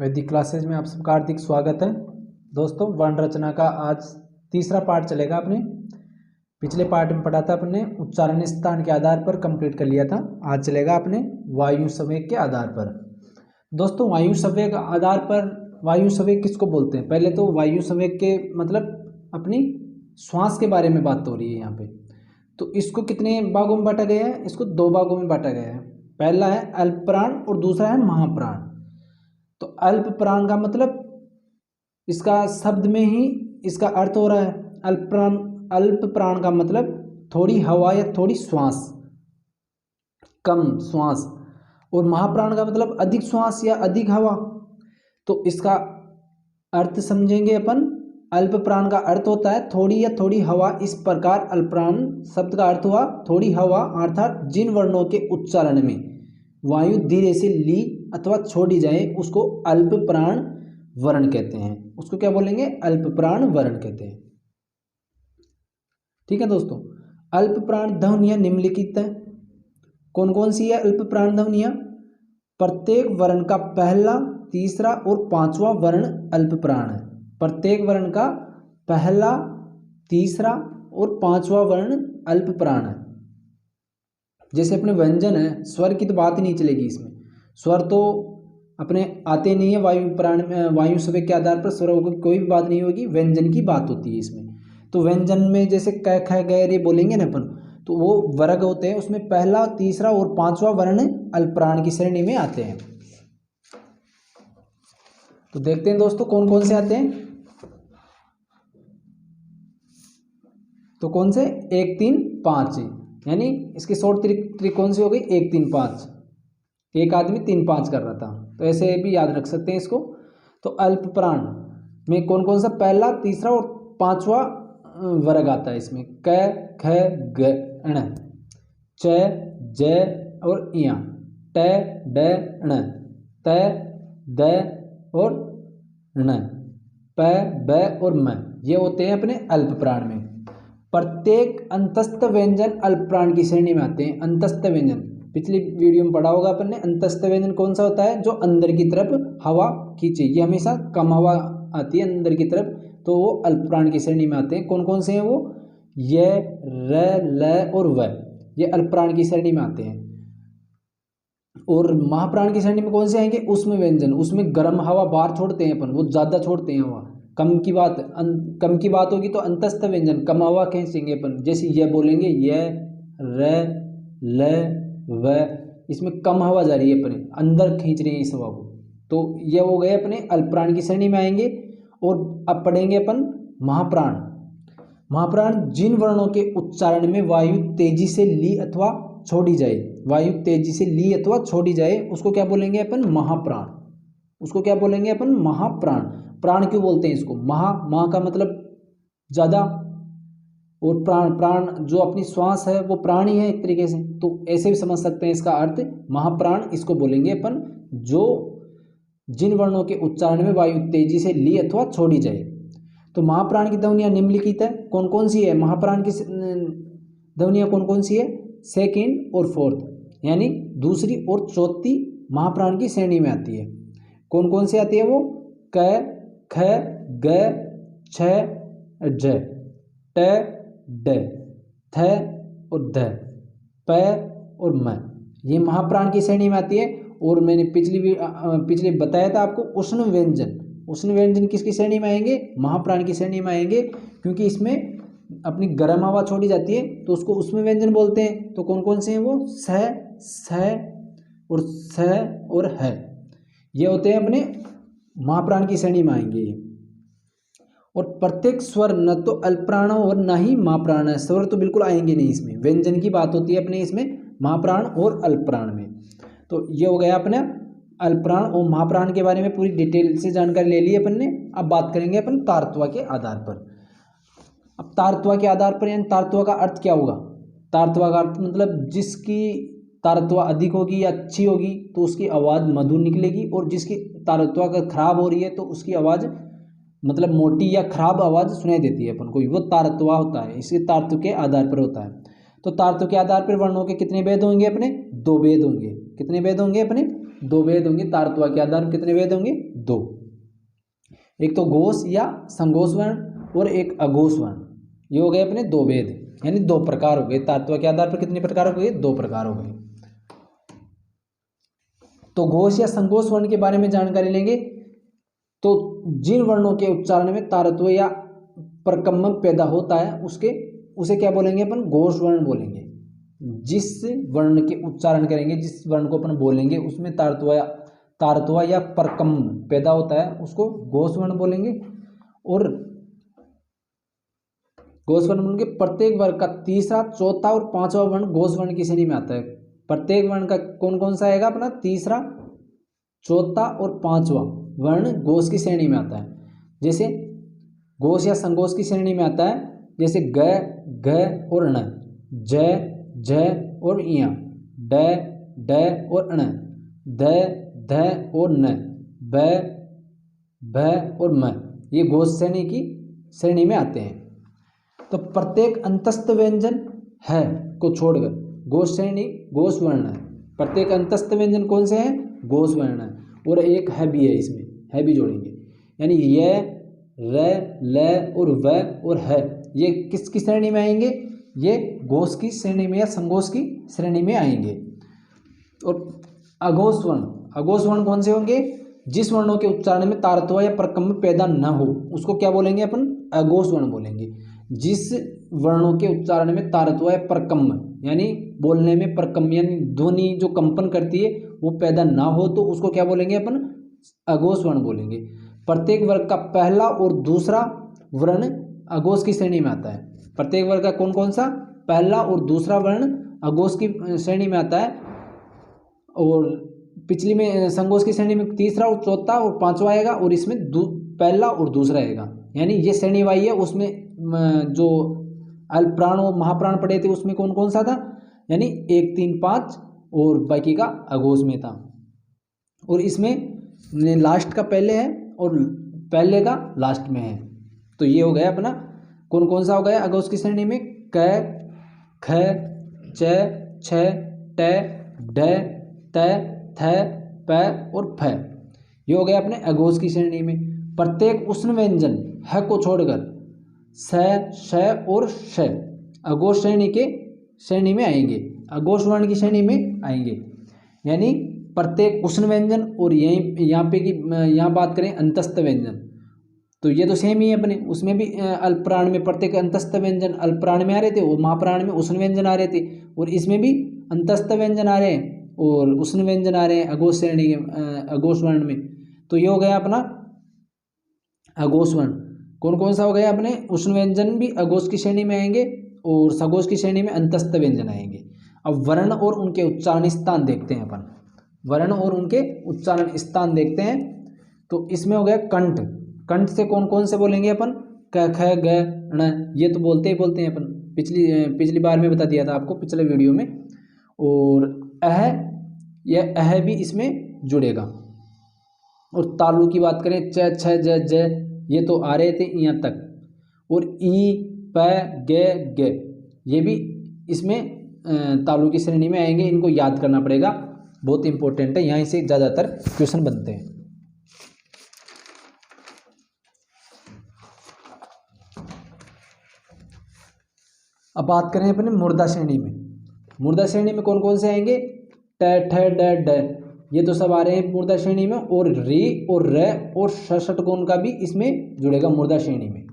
वैदिक क्लासेज में आप सबका हार्दिक स्वागत है। दोस्तों, वर्ण रचना का आज तीसरा पार्ट चलेगा। अपने पिछले पार्ट में पढ़ा था, अपने उच्चारण स्थान के आधार पर कंप्लीट कर लिया था। आज चलेगा अपने वायु संवेग के आधार पर। दोस्तों, वायु संवेग आधार पर, वायु संवेग किसको बोलते हैं? पहले तो वायु संवेग के मतलब अपनी श्वास के बारे में बात हो रही है यहाँ पे। तो इसको कितने भागों में बांटा गया है? इसको दो भागों में बांटा गया है। पहला है अल्प प्राण और दूसरा है महाप्राण। तो अल्प प्राण का मतलब इसका शब्द में ही इसका अर्थ हो रहा है अल्प प्राण। अल्प प्राण का मतलब थोड़ी हवा या थोड़ी श्वास, कम श्वास। और महाप्राण का मतलब अधिक श्वास या अधिक हवा। तो इसका अर्थ समझेंगे अपन। अल्प प्राण का अर्थ होता है थोड़ी या थोड़ी हवा। इस प्रकार अल्प प्राण शब्द का अर्थ हुआ थोड़ी हवा, अर्थात जिन वर्णों के उच्चारण में वायु धीरे से ली अथवा छोड़ी जाए उसको अल्प प्राण वर्ण कहते हैं। उसको क्या बोलेंगे? अल्प प्राण वर्ण कहते हैं। ठीक है दोस्तों। अल्प प्राण ध्वनियां निम्नलिखित है। कौन कौन सी है अल्प प्राण ध्वनियां? प्रत्येक वर्ण का पहला, तीसरा और पांचवा वर्ण अल्प प्राण है। प्रत्येक वर्ण का पहला, तीसरा और पांचवा वर्ण अल्प प्राण है। जैसे अपने व्यंजन है, स्वर की तो बात ही नहीं चलेगी इसमें। स्वर तो अपने आते नहीं है वायु प्राण में। वायु संवेग के आधार पर स्वरों की कोई भी बात नहीं होगी, व्यंजन की बात होती है इसमें। तो व्यंजन में जैसे क ख ग रे बोलेंगे ना अपन, तो वो वर्ग होते हैं, उसमें पहला, तीसरा और पांचवा वर्ण अल्प प्राण की श्रेणी में आते हैं। तो देखते हैं दोस्तों कौन कौन से आते हैं। तो कौन से? 1 3 5, यानी इसकी शॉर्ट ट्रिक कौन सी हो गई? 1 3 5। एक आदमी 3 5 कर रहा था, तो ऐसे भी याद रख सकते हैं इसको। तो अल्प प्राण में कौन कौन सा पहला, तीसरा और पांचवा वर्ग आता है इसमें? क ख ग ण, च ज और इया, ट ड ण, त द और ण, प ब और म, ये होते हैं अपने अल्प प्राण में। प्रत्येक अंतस्थ व्यंजन अल्प प्राण की श्रेणी में आते हैं। अंतस्थ व्यंजन पिछली वीडियो में पढ़ा होगा अपन ने। अंतस्थ व्यंजन कौन सा होता है? जो अंदर की तरफ हवा खींचे। ये हमेशा कम हवा आती है अंदर की तरफ, तो वो अल्प प्राण की श्रेणी में आते हैं। कौन कौन से हैं वो? य, र, ल और व, ये अल्प प्राण की श्रेणी में आते हैं। और महाप्राण की श्रेणी में कौन से आएंगे? उसमें व्यंजन, उसमें गर्म हवा बाहर छोड़ते हैं अपन, वो ज्यादा छोड़ते हैं हवा। कम की बात होगी तो अंतस्थ व्यंजन कम हवा खींचेंगे अपन। जैसे ये बोलेंगे य, र, ल, व, इसमें कम हवा जा रही है, अपने अंदर खींच रहे हैं इस हवा को। तो ये हो गए अपने अल्प प्राण की श्रेणी में आएंगे। और अब पढ़ेंगे अपन महाप्राण। महाप्राण जिन वर्णों के उच्चारण में वायु तेजी से ली अथवा छोड़ी जाए, वायु तेजी से ली अथवा छोड़ी जाए, उसको क्या बोलेंगे अपन? महाप्राण। उसको क्या बोलेंगे अपन? महाप्राण। प्राण क्यों बोलते हैं इसको? महा का मतलब ज्यादा, और प्राण जो अपनी श्वास है वो प्राण ही है एक तरीके से। तो ऐसे भी समझ सकते हैं इसका अर्थ। महाप्राण इसको बोलेंगे अपन जो जिन वर्णों के उच्चारण में वायु तेजी से ली अथवा छोड़ी जाए। तो महाप्राण की ध्वनियां निम्नलिखित है। कौन कौन सी है महाप्राण की ध्वनियां? कौन कौन सी है? सेकेंड और फोर्थ, यानी दूसरी और चौथी महाप्राण की श्रेणी में आती है। कौन कौन सी आती है वो? क ख ग छ ज, ट ड, थ और ध, प और म, ये महाप्राण की श्रेणी में आती है। और मैंने पिछले बताया था आपको उष्ण व्यंजन। उष्ण व्यंजन किसकी श्रेणी में आएंगे? महाप्राण की श्रेणी में आएंगे, क्योंकि इसमें अपनी गर्म हवा छोड़ी जाती है, तो उसको उष्ण व्यंजन बोलते हैं। तो कौन कौन से हैं वो? स और ह, ये होते हैं अपने महाप्राण की श्रेणी में आएंगे। और प्रत्येक स्वर न तो अल्प प्राण और न ही महाप्राण है। स्वर तो बिल्कुल आएंगे नहीं इसमें, व्यंजन की बात होती है अपने इसमें महाप्राण और अल्प प्राण में। तो ये हो गया अपने अल्प प्राण और महाप्राण के बारे में पूरी डिटेल से जानकारी ले ली अपन ने। अब बात करेंगे अपन तारत्वा के आधार पर। अब तारत्वा के आधार पर, यानी तारत्वा का अर्थ क्या होगा? तारत्वा का अर्थ मतलब जिसकी तारत्वा अधिक होगी या अच्छी होगी तो उसकी आवाज़ मधुर निकलेगी, और जिसकी तारत्वा का खराब हो रही है तो उसकी आवाज़ मतलब मोटी या खराब आवाज़ सुनाई देती है अपन को, वो तारत्वा होता है। इसके तारत्व के आधार पर होता है। तो तारत्व के आधार पर वर्णों के कितने भेद होंगे अपने? 2 भेद होंगे। कितने भेद होंगे अपने? दो भेद होंगे, तारत्वा के आधार पर कितने भेद होंगे? दो। एक तो घोष या संघोष वर्ण और एक अघोष वर्ण, ये हो गए अपने दो भेद, यानी दो प्रकार हो गए। तारत्वा के आधार पर कितने प्रकार हो गए? दो प्रकार हो गए। तो घोष या संघोष वर्ण के बारे में जानकारी लेंगे। तो जिन वर्णों के उच्चारण में तारत्व या परकम्म पैदा होता है उसे क्या बोलेंगे अपन? घोष वर्ण बोलेंगे। जिस वर्ण के उच्चारण करेंगे, जिस वर्ण को अपन बोलेंगे उसमें तारत्व या परकम्म पैदा होता है उसको घोष वर्ण बोलेंगे। और घोष वर्ण बोलेंगे प्रत्येक वर्ग का तीसरा, चौथा और पांचवा वर्ण घोष वर्ण की श्रेणी में आता है। प्रत्येक वर्ण का कौन कौन सा आएगा अपना? तीसरा, चौथा और पांचवा वर्ण घोष की श्रेणी में आता है। जैसे घोष या संघोष की श्रेणी में आता है, जैसे ग, घ और ण, ज, झ और ञ, ड, ड और ण, ध, ध और न, ब, भ और म, ये घोष श्रेणी की श्रेणी में आते हैं। तो प्रत्येक अंतस्थ व्यंजन है को छोड़कर घोष श्रेणी घोष वर्ण है। प्रत्येक अंतस्थ व्यंजन कौन से हैं? घोष वर्ण है। और एक है भी है, इसमें है भी जोड़ेंगे, यानी य, र, ल और व और है, ये किसकी श्रेणी में आएंगे? ये घोष की श्रेणी में या संघोष की श्रेणी में आएंगे। और अघोष वर्ण कौन से होंगे? जिस वर्णों के उच्चारण में तारत्व या परकम्म पैदा न हो उसको क्या बोलेंगे अपन? अघोष वर्ण बोलेंगे। जिस वर्णों के उच्चारण में तारत्व या परकम्म यानी बोलने में परकम्म यानी ध्वनि जो कंपन करती है वो पैदा ना हो तो उसको क्या बोलेंगे अपन? अघोष वर्ण बोलेंगे। प्रत्येक वर्ग का पहला और दूसरा वर्ण अघोष की श्रेणी में आता है। प्रत्येक वर्ग का कौन कौन सा? पहला और दूसरा वर्ण अघोष की श्रेणी में आता है। और पिछली में संघोष की श्रेणी में तीसरा और चौथा और पांचवा आएगा, और इसमें पहला और दूसरा आएगा। यानी ये श्रेणी वाई है। उसमें जो अल्पप्राण और महाप्राण पढ़े थे उसमें कौन कौन सा था? यानी 1, 3, 5 और बाकी का अघोष में था। और इसमें लास्ट का पहले है और पहले का लास्ट में है। तो ये हो गया अपना कौन कौन सा हो गया अघोष की श्रेणी में? क, ख, च, छ, ट, ढ, त, थ, प और फ, ये हो गया अपने अघोष की श्रेणी में। प्रत्येक उष्ण व्यंजन ह को छोड़कर स, श और श अघोष श्रेणी में आएंगे, अघोष वर्ण की श्रेणी में आएंगे। यानी प्रत्येक उष्ण व्यंजन और यहाँ बात करें अंतस्थ व्यंजन तो ये तो सेम ही है अपने। उसमें भी अल्पप्राण में प्रत्येक अंतस्थ व्यंजन अल्पप्राण में आ रहे थे और महाप्राण में उष्ण व्यंजन आ रहे थे, और इसमें भी अंतस्थ व्यंजन आ रहे हैं और उष्ण व्यंजन आ रहे हैं अघोष श्रेणी के अघोष वर्ण में। तो ये हो गया अपना अघोष वर्ण। कौन कौन सा हो गया अपने? उष्ण व्यंजन भी अघोष की श्रेणी में आएंगे और सघोष की श्रेणी में अंतस्थ व्यंजन आएंगे। अब वर्ण और उनके उच्चारण स्थान देखते हैं अपन। वर्ण और उनके उच्चारण स्थान देखते हैं। तो इसमें हो गया कंठ। कंठ से कौन कौन से बोलेंगे अपन? क, ख, ग, ण, ये तो बोलते हैं अपन। पिछली बार में बता दिया था आपको, पिछले वीडियो में। और यह अह भी इसमें जुड़ेगा। और तालु की बात करें च, छ, ज, ज, ये तो आ रहे थे यहाँ तक। और ई, प, ग, ये भी इसमें तालु की श्रेणी में आएंगे। इनको याद करना पड़ेगा, बहुत इंपॉर्टेंट है, यहाँ से ज़्यादातर क्वेश्चन बनते हैं। अब बात करें अपने मुर्दा श्रेणी में। मुर्दा श्रेणी में कौन कौन से आएंगे? ट, ठ, ड, ड, ये तो सब आ रहे हैं मुर्दा श्रेणी में। और री और र और षटकोण का भी इसमें जुड़ेगा मुर्दा श्रेणी में,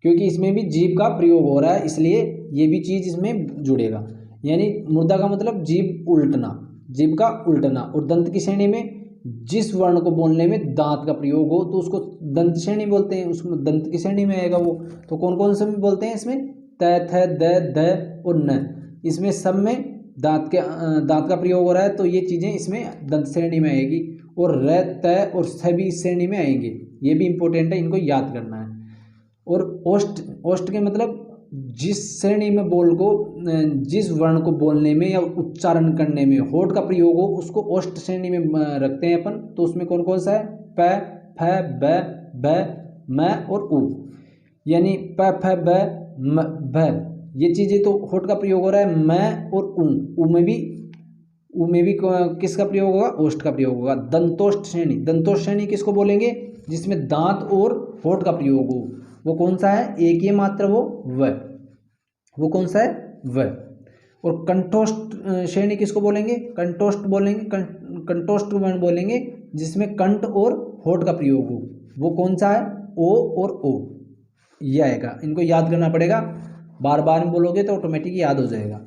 क्योंकि इसमें भी जीभ का प्रयोग हो रहा है, इसलिए ये भी चीज़ इसमें जुड़ेगा। यानी मुर्दा का मतलब जीभ उल्टना, जीभ का उल्टना। और दंत की श्रेणी में जिस वर्ण को बोलने में दांत का प्रयोग हो तो उसको दंत श्रेणी बोलते हैं, उसमें दंत की श्रेणी में आएगा वो। तो कौन कौन से बोलते हैं इसमें? त, थ, द, ध और न, इसमें सब में दांत का प्रयोग हो रहा है, तो ये चीज़ें इसमें दंत श्रेणी में आएगी। और र, त और स भी इस श्रेणी में आएंगे, ये भी इंपॉर्टेंट है, इनको याद करना है। और ओष्ठ के मतलब जिस श्रेणी में जिस वर्ण को बोलने में या उच्चारण करने में होठ का प्रयोग हो उसको ओष्ठ श्रेणी में रखते हैं अपन। तो उसमें कौन कौन सा है? प, फ, ब, भ, म और उ। यानी प, फ, ब, म, भ, ये चीज़ें तो होठ का प्रयोग हो रहा है। म और उ में भी उ में भी किसका प्रयोग होगा, ओष्ठ का प्रयोग होगा। दंतोष्ठ श्रेणी, दंतोष्ठ श्रेणी किसको बोलेंगे, जिसमें दांत और होंठ का प्रयोग हो, वो कौन सा है, एक ही मात्र वो कौन सा है, वह। और कंठोष्ठ श्रेणी किसको बोलेंगे, कंठोष्ठ बोलेंगे, कंठोष्ठ वर्ण बोलेंगे जिसमें कंठ और होंठ का प्रयोग हो, वो कौन सा है, ओ और ओ, ये आएगा। इनको याद करना पड़ेगा, बार बार में बोलोगे तो ऑटोमेटिक याद हो जाएगा।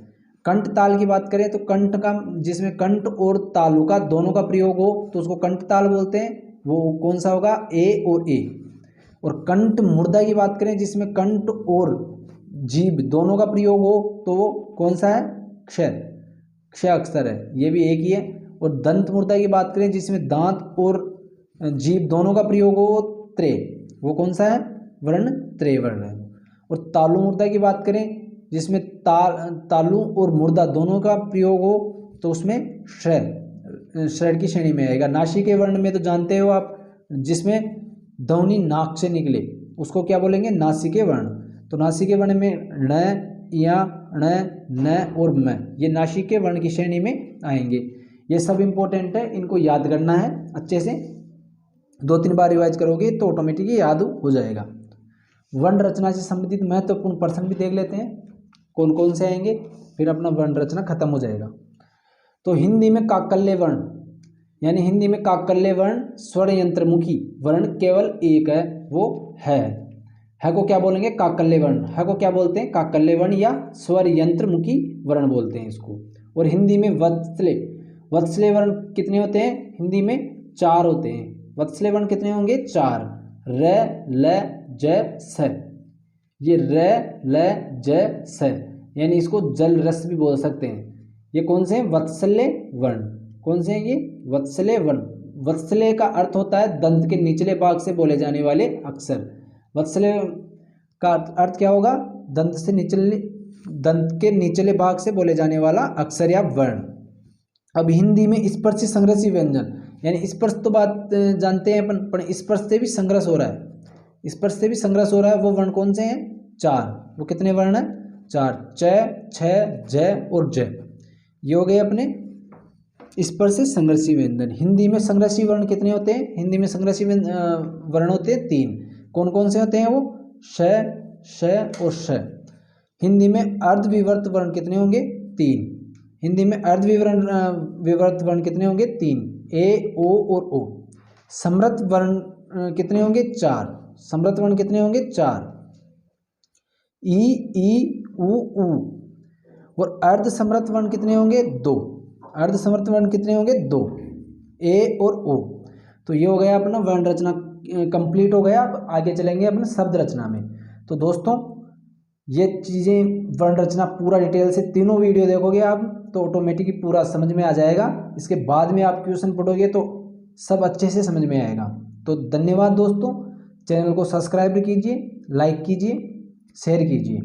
कंठ ताल की बात करें तो कंठ का, जिसमें कंठ और तालु का दोनों का प्रयोग हो तो उसको कंठ ताल बोलते हैं, वो कौन सा होगा, ए और ए। और कंठ मुर्दा की बात करें जिसमें कंठ और जीभ दोनों का प्रयोग हो तो वो कौन सा है, क्ष अक्षर है, ये भी एक ही है। और दंत मुर्दा की बात करें जिसमें दांत और जीभ दोनों का प्रयोग हो, त्रे, वो कौन सा है, वर्ण त्रे वर्ण है। और तालु मुर्दा की बात करें जिसमें तालु और मुर्दा दोनों का प्रयोग हो तो उसमें श्रेण की श्रेणी में आएगा। नासिके वर्ण में तो जानते हो आप, जिसमें ध्वनि नाक से निकले उसको क्या बोलेंगे, नासिके वर्ण। तो नासिके वर्ण में ण, या, ण, न और म, ये नासिके वर्ण की श्रेणी में आएंगे। ये सब इंपॉर्टेंट है, इनको याद करना है अच्छे से, 2-3 बार रिवाइज करोगे तो ऑटोमेटिकली याद हो जाएगा। वर्ण रचना से संबंधित महत्वपूर्ण प्रश्न भी देख लेते हैं कौन कौन से आएंगे, फिर अपना वर्ण रचना खत्म हो जाएगा। तो हिंदी में काकल्य वर्ण, यानी हिंदी में काकल्य वर्ण स्वर यंत्रमुखी वर्ण केवल एक है, वो है को क्या बोलेंगे, काकल्य वर्ण, है को क्या बोलते हैं, काकल्य वर्ण या स्वर यंत्रमुखी वर्ण बोलते हैं इसको। और हिंदी में वत्सले वर्ण कितने होते हैं, हिंदी में 4 होते हैं। वत्सले वर्ण कितने होंगे, 4, र, ल, ज, स। ये र, ल, ज, स, यानी इसको जल रस भी बोल सकते हैं। ये कौन से हैं, वत्सले वर्ण, कौन से हैं ये, वत्सले वर्ण। वत्सले का अर्थ होता है दंत के निचले भाग से बोले जाने वाले अक्षर। वत्सले का अर्थ क्या होगा, दंत के निचले भाग से बोले जाने वाला अक्षर या वर्ण। अब हिंदी में स्पर्श संग्रसी व्यंजन, यानी स्पर्श तो बात जानते हैं अपन, पर स्पर्श से भी संग्रस हो रहा है, स्पर्श से भी संग्रस हो रहा है, वो वर्ण कौन से हैं, 4। वो कितने वर्ण हैं, 4, च, छ, ज और ज। ये हो गए अपने स्पर्श से संग्रसी व्यंजन। हिंदी में संग्रसी वर्ण कितने होते हैं, हिंदी में संग्रसी वर्ण होते हैं 3। कौन कौन से होते हैं वो, श, श और श। हिंदी में अर्धविवर्त वर्ण कितने होंगे, 3। हिंदी में अर्धविवर्त वर्ण कितने होंगे, 3, ए, ओ और ओ। समृत वर्ण कितने होंगे, 4। समृत वर्ण कितने होंगे, 4, ई, उ। और अर्धसमृत वर्ण कितने होंगे, 2। अर्धसमृत वर्ण कितने होंगे, 2, ए और ओ। तो ये हो गया अपना वर्ण रचना कंप्लीट हो गया। अब आगे चलेंगे अपने शब्द रचना में। तो दोस्तों ये चीज़ें वर्ण रचना पूरा डिटेल से तीनों वीडियो देखोगे आप तो ऑटोमेटिकली पूरा समझ में आ जाएगा। इसके बाद में आप क्वेश्चन पढ़ोगे तो सब अच्छे से समझ में आएगा। तो धन्यवाद दोस्तों, चैनल को सब्सक्राइब कीजिए, लाइक कीजिए, शेयर कीजिए।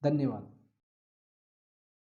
धन्यवाद।